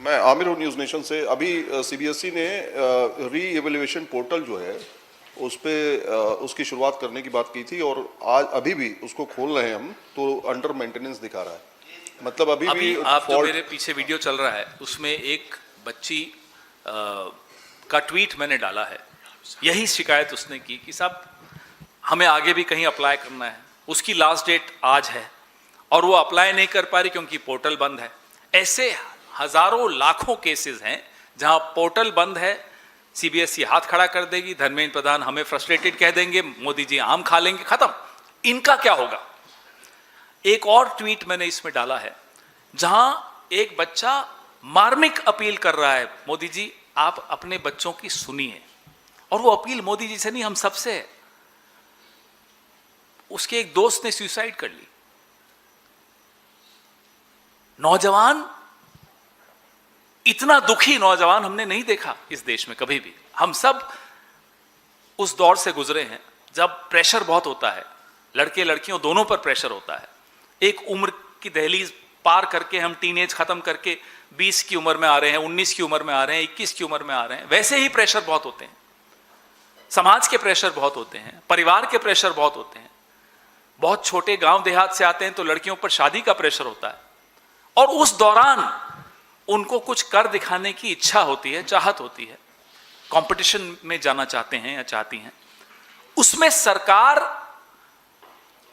मैं आमिर हूँ news nation से। अभी सीबीएसई ने री एवेल्युएशन पोर्टल जो है उस पे उसकी शुरुआत करने की बात की थी और आज अभी भी उसको खोल रहे हैं हम, तो अंडर मेंटेनेंस दिखा रहा है। मतलब अभी भी आप जो मेरे पीछे वीडियो चल रहा है उसमें एक बच्ची का ट्वीट मैंने डाला है। यही शिकायत उसने की कि साहब हमें आगे भी कहीं अप्लाई करना है, उसकी लास्ट डेट आज है और वो अप्लाई नहीं कर पा रही क्योंकि पोर्टल बंद है। ऐसे हजारों लाखों केसेस हैं जहां पोर्टल बंद है, सीबीएसई हाथ खड़ा कर देगी, धर्मेंद्र प्रधान हमें फ्रस्ट्रेटेड कह देंगे, मोदी जी आम खा लेंगे, खत्म। इनका क्या होगा? एक और ट्वीट मैंने इसमें डाला है जहां एक बच्चा मार्मिक अपील कर रहा है, मोदी जी आप अपने बच्चों की सुनिए। और वो अपील मोदी जी से नहीं, हम सबसे है। उसके एक दोस्त ने सुसाइड कर ली। नौजवान, इतना दुखी नौजवान हमने नहीं देखा इस देश में कभी भी। हम सब उस दौर से गुजरे हैं जब प्रेशर बहुत होता है, लड़के लड़कियों दोनों पर प्रेशर होता है। एक उम्र की दहलीज पार करके हम टीनेज खत्म करके 20 की उम्र में आ रहे हैं, 19 की उम्र में आ रहे हैं, 21 की उम्र में आ रहे हैं। वैसे ही प्रेशर बहुत होते हैं, समाज के प्रेशर बहुत होते हैं, परिवार के प्रेशर बहुत होते हैं। बहुत छोटे गांव देहात से आते हैं तो लड़कियों पर शादी का प्रेशर होता है और उस दौरान उनको कुछ कर दिखाने की इच्छा होती है, चाहत होती है, कंपटीशन में जाना चाहते हैं या चाहती हैं। उसमें सरकार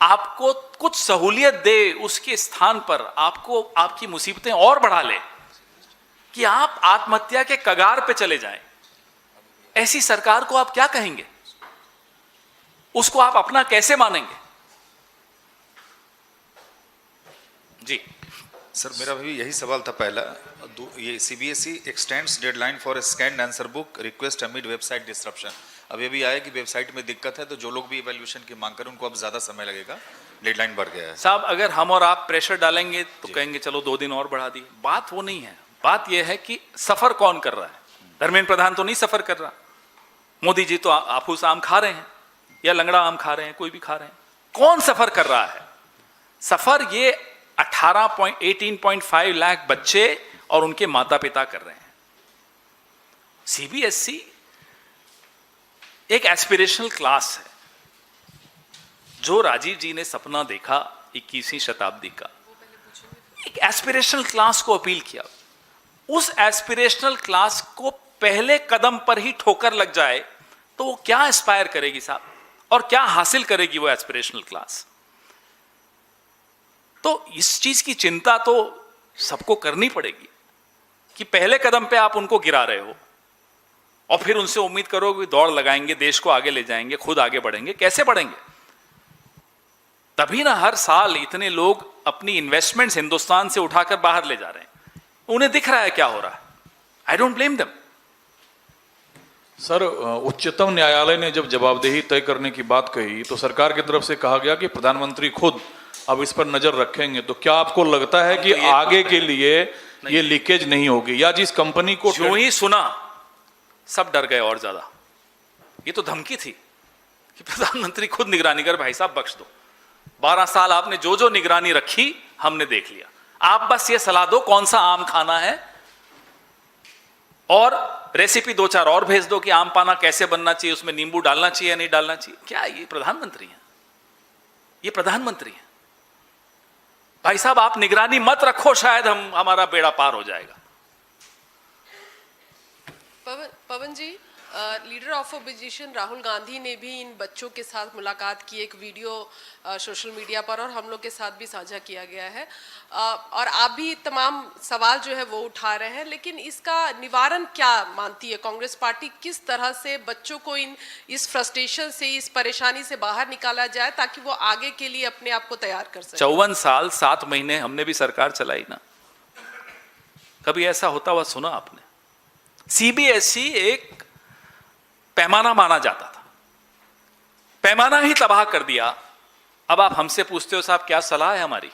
आपको कुछ सहूलियत दे, उसके स्थान पर आपको आपकी मुसीबतें और बढ़ा ले कि आप आत्महत्या के कगार पे चले जाएं। ऐसी सरकार को आप क्या कहेंगे? उसको आप अपना कैसे मानेंगे? जी सर, मेरा भी यही सवाल था पहला। ये CBSE x tends deadline for scanned answer book request amid website disruption. अब ये भी आया कि वेबसाइट में दिक्कत है, तो जो लोग भी इवैल्यूएशन की मांग करें उनको अब ज्यादा समय लगेगा, डेडलाइन बढ़ गया है। साहब अगर हम और आप प्रेशर डालेंगे तो कहेंगे चलो 2 दिन और बढ़ा दिए। बात वो नहीं है। बात यह है कि सफर कौन कर रहा है। धर्मेंद्र प्रधान तो नहीं सफर कर रहा, मोदी जी तो आफूस आम खा रहे हैं या लंगड़ा आम खा रहे हैं, कोई भी खा रहे हैं। कौन सफर कर रहा है? सफर ये 18.5 लाख बच्चे और उनके माता पिता कर रहे हैं। सीबीएसई एक एस्पिरेशनल क्लास है। जो राजीव जी ने सपना देखा 21वीं शताब्दी का, एक एस्पिरेशनल क्लास को अपील किया। उस एस्पिरेशनल क्लास को पहले कदम पर ही ठोकर लग जाए तो वो क्या एस्पायर करेगी साहब, और क्या हासिल करेगी वो एस्पिरेशनल क्लास? तो इस चीज की चिंता तो सबको करनी पड़ेगी कि पहले कदम पे आप उनको गिरा रहे हो और फिर उनसे उम्मीद करो कि दौड़ लगाएंगे, देश को आगे ले जाएंगे, खुद आगे बढ़ेंगे। कैसे बढ़ेंगे? तभी ना हर साल इतने लोग अपनी इन्वेस्टमेंट्स हिंदुस्तान से उठाकर बाहर ले जा रहे हैं। उन्हें दिख रहा है क्या हो रहा है। I don't blame them. Sir, उच्चतम न्यायालय ने जब जवाबदेही तय करने की बात कही तो सरकार की तरफ से कहा गया कि प्रधानमंत्री खुद अब इस पर नजर रखेंगे। तो क्या आपको लगता है कि आगे के लिए ये लीकेज नहीं होगी, या जिस कंपनी को जो ही सुना सब डर गए और ज्यादा? ये तो धमकी थी कि प्रधानमंत्री खुद निगरानी कर, भाई साहब बख्श दो। 12 साल आपने जो जो निगरानी रखी हमने देख लिया। आप बस ये सलाह दो कौन सा आम खाना है और रेसिपी 2-4 और भेज दो कि आम पाना कैसे बनना चाहिए, उसमें नींबू डालना चाहिए या नहीं डालना चाहिए। क्या ये प्रधानमंत्री हैं? ये प्रधानमंत्री हैं। भाई साहब आप निगरानी मत रखो, शायद हमारा बेड़ा पार हो जाएगा। Pawan ji, leader of opposition Rahul Gandhi ने भी इन बच्चों के साथ मुलाकात की, एक वीडियो सोशल मीडिया पर और हम लोग के साथ भी साझा किया गया है। और आप भी तमाम सवाल जो है वो उठा रहे हैं, लेकिन इसका निवारण क्या मानती है कांग्रेस पार्टी? किस तरह से बच्चों को इस फ्रस्ट्रेशन से, इस परेशानी से बाहर निकाला जाए ताकि वो आगे के लिए अपने आप को तैयार कर सके? 54 साल 7 महीने हमने भी सरकार चलाई ना, कभी ऐसा होता हुआ सुना आपने? सीबीएसई एक पैमाना माना जाता था, पैमाना ही तबाह कर दिया। अब आप हमसे पूछते हो साहब क्या सलाह है हमारी?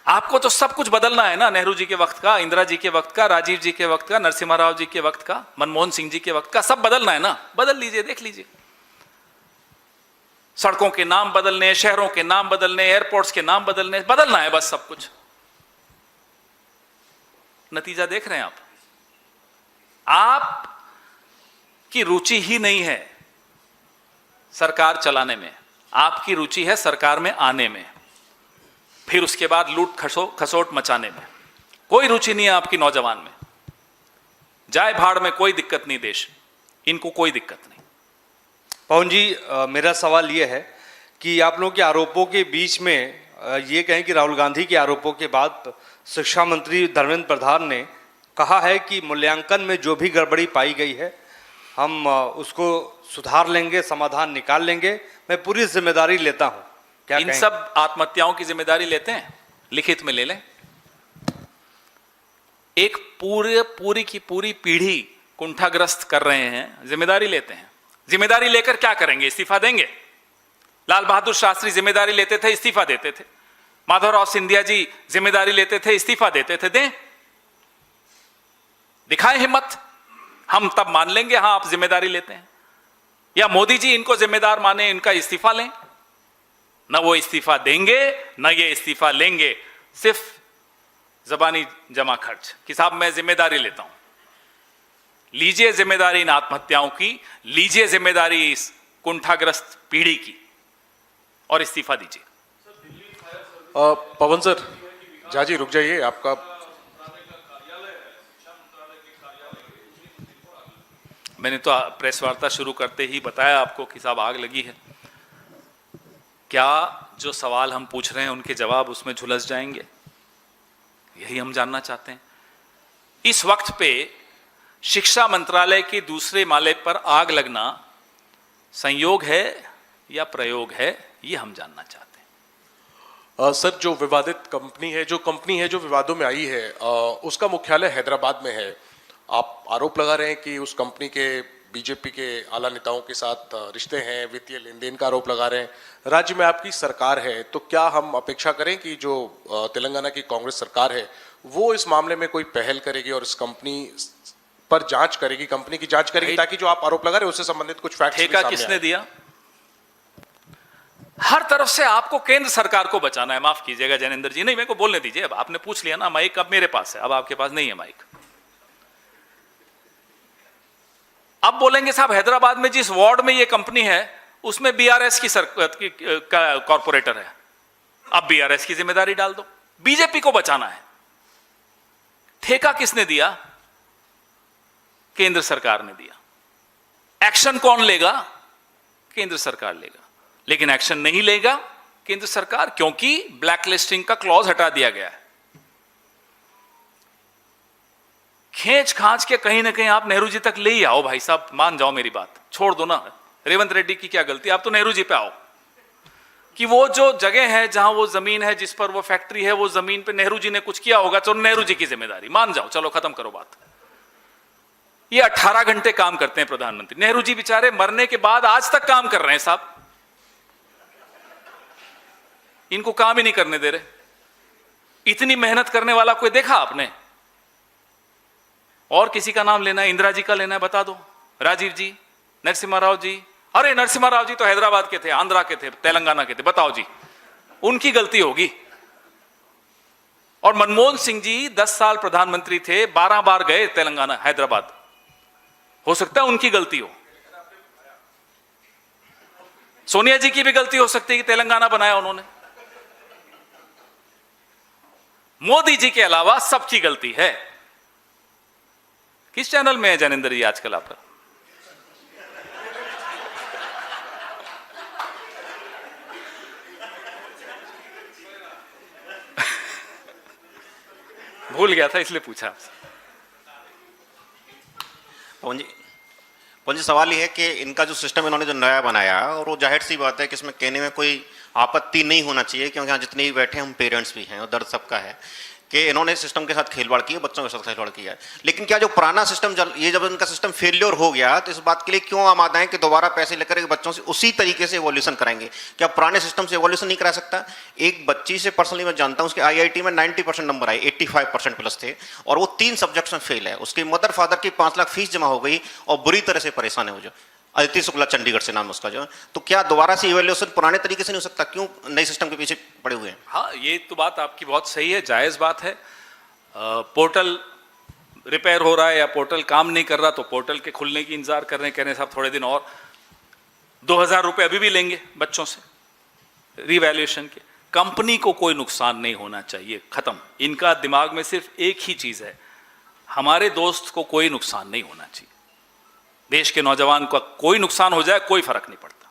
आपको तो सब कुछ बदलना है ना, नेहरू जी के वक्त का, इंदिरा जी के वक्त का, राजीव जी के वक्त का, नरसिम्हा राव जी के वक्त का, मनमोहन सिंह जी के वक्त का, सब बदलना है ना। बदल लीजिए, देख लीजिए। सड़कों के नाम बदलने, शहरों के नाम बदलने, एयरपोर्ट्स के नाम बदलने, बदलना है बस सब कुछ। नतीजा देख रहे हैं आप की रुचि ही नहीं है सरकार चलाने में, आपकी रुचि है सरकार में आने में, फिर उसके बाद लूट खसोट मचाने में। कोई रुचि नहीं है आपकी नौजवान में। जाए भाड़ में, कोई दिक्कत नहीं देश, इनको कोई दिक्कत नहीं। पवन जी, मेरा सवाल ये है कि आप लोगों के आरोपों के बीच में ये कहें कि राहुल गांधी के आरोपों के बाद शिक्षा मंत्री धर्मेंद्र प्रधान ने कहा है कि मूल्यांकन में जो भी गड़बड़ी पाई गई है हम उसको सुधार लेंगे, समाधान निकाल लेंगे, मैं पूरी जिम्मेदारी लेता हूं। क्या इन कहें? सब आत्महत्याओं की जिम्मेदारी लेते हैं, लिखित में ले लें। एक पूरी की पूरी पीढ़ी कुंठाग्रस्त कर रहे हैं, जिम्मेदारी लेते हैं। जिम्मेदारी लेकर क्या करेंगे? इस्तीफा देंगे। लाल बहादुर शास्त्री जिम्मेदारी लेते थे, इस्तीफा देते थे। माधवराव सिंधिया जी जिम्मेदारी लेते थे, इस्तीफा देते थे। दें, दिखाएं हिम्मत, हम तब मान लेंगे हां आप जिम्मेदारी लेते हैं। या मोदी जी इनको जिम्मेदार माने, इनका इस्तीफा लें। न वो इस्तीफा देंगे न ये इस्तीफा लेंगे, सिर्फ जबानी जमा खर्च कि साहब मैं जिम्मेदारी लेता हूं। लीजिए जिम्मेदारी इन आत्महत्याओं की, लीजिए जिम्मेदारी इस कुंठाग्रस्त पीढ़ी की और इस्तीफा दीजिए। पवन सर, जाजी रुक जाइए। आपका मैंने तो प्रेस वार्ता शुरू करते ही बताया आपको कि साहब आग लगी है। क्या जो सवाल हम पूछ रहे हैं उनके जवाब उसमें झुलस जाएंगे? यही हम जानना चाहते हैं। इस वक्त पे शिक्षा मंत्रालय के दूसरे माले पर आग लगना संयोग है या प्रयोग है, ये हम जानना चाहते हैं। सर, जो विवादित कंपनी है, जो विवादों में आई है, उसका मुख्यालय हैदराबाद में है। आप आरोप लगा रहे हैं कि उस कंपनी के बीजेपी के आला नेताओं के साथ रिश्ते हैं, वित्तीय लेन देन का आरोप लगा रहे हैं। राज्य में आपकी सरकार है, तो क्या हम अपेक्षा करें कि जो तेलंगाना की कांग्रेस सरकार है वो इस मामले में कोई पहल करेगी और इस कंपनी पर जांच करेगी, कंपनी की जांच करेगी, ताकि जो आप आरोप लगा रहे हैं उससे संबंधित कुछ फैक्ट्स ठेका किसने दिया? हर तरफ से आपको केंद्र सरकार को बचाना है। माफ कीजिएगा जैनेंद्र जी, नहीं मेरे को बोलने दीजिए। अब आपने पूछ लिया ना, माइक अब मेरे पास है, अब आपके पास नहीं है माइक। अब बोलेंगे साहब हैदराबाद में जिस वार्ड में ये कंपनी है उसमें बीआरएस की कॉर्पोरेटर है, अब बीआरएस की जिम्मेदारी डाल दो। बीजेपी को बचाना है। ठेका किसने दिया? केंद्र सरकार ने दिया। एक्शन कौन लेगा? केंद्र सरकार लेगा। लेकिन एक्शन नहीं लेगा केंद्र सरकार, क्योंकि ब्लैकलिस्टिंग का क्लॉज हटा दिया गया है। खींच खांच के कहीं ना कहीं आप नेहरू जी तक ले ही आओ भाई साहब, मान जाओ मेरी बात, छोड़ दो ना। रेवंत रेड्डी की क्या गलती, आप तो नेहरू जी पे आओ कि वो जो जगह है जहां वो जमीन है जिस पर वो फैक्ट्री है, वो जमीन पे नेहरू जी ने कुछ किया होगा, तो नेहरू जी की जिम्मेदारी, मान जाओ, चलो खत्म करो बात। ये 18 घंटे काम करते हैं प्रधानमंत्री। नेहरू जी बेचारे मरने के बाद आज तक काम कर रहे हैं साहब, इनको काम ही नहीं करने दे रहे। इतनी मेहनत करने वाला कोई देखा आपने? और किसी का नाम लेना है, इंदिरा जी का लेना है, बता दो। राजीव जी, नरसिम्हा राव जी, अरे नरसिम्हा राव जी तो हैदराबाद के थे, आंध्रा के थे, तेलंगाना के थे, बताओ जी, उनकी गलती होगी। और मनमोहन सिंह जी 10 साल प्रधानमंत्री थे, 12 बार गए तेलंगाना, हैदराबाद, हो सकता है उनकी गलती हो। सोनिया जी की भी गलती हो सकती है कि तेलंगाना बनाया उन्होंने। मोदी जी के अलावा सबकी गलती है। किस चैनल में है जैनेंद्र जी आजकल आप? भूल गया था इसलिए पूछा आपसे। पवन जी, सवाल ये है कि इनका जो सिस्टम इन्होंने जो नया बनाया, और वो जाहिर सी बात है कि इसमें कहने में कोई आपत्ति नहीं होना चाहिए, क्योंकि यहाँ जितने भी बैठे हैं हम पेरेंट्स भी हैं और दर्द सबका है कि इन्होंने सिस्टम के साथ खिलवाड़ किया, बच्चों के साथ खिलवाड़ किया है। लेकिन क्या जो पुराना सिस्टम ये जब इनका सिस्टम फेलियर हो गया, तो इस बात के लिए क्यों आमादा है कि दोबारा पैसे लेकर बच्चों से उसी तरीके से एवोल्यूशन कराएंगे? क्या पुराने सिस्टम से एवोल्यूशन नहीं करा सकता? एक बच्ची से पर्सनली मैं जानता हूँ, उसके IIT में 90% नंबर आए, 85% प्लस थे, और वो 3 सब्जेक्ट्स में फेल है। उसके मदर फादर की 5 लाख फीस जमा हो गई और बुरी तरह से परेशान है वो, जो अदिति शुक्ला, चंडीगढ़ से नाम उसका जो। तो क्या दोबारा से इवैल्यूएशन पुराने तरीके से नहीं हो सकता? क्यों नए सिस्टम के पीछे पड़े हुए हैं? हाँ, ये तो बात आपकी बहुत सही है, जायज बात है। पोर्टल रिपेयर हो रहा है या पोर्टल काम नहीं कर रहा तो पोर्टल के खुलने की इंतजार कर रहे हैं, कह रहे हैं साहब थोड़े दिन और 2000 रुपये अभी भी लेंगे बच्चों से रीवैल्यूएशन के। कंपनी को कोई नुकसान नहीं होना चाहिए, खत्म। इनका दिमाग में सिर्फ एक ही चीज है, हमारे दोस्त को कोई नुकसान नहीं होना चाहिए, देश के नौजवान का कोई नुकसान हो जाए कोई फर्क नहीं पड़ता।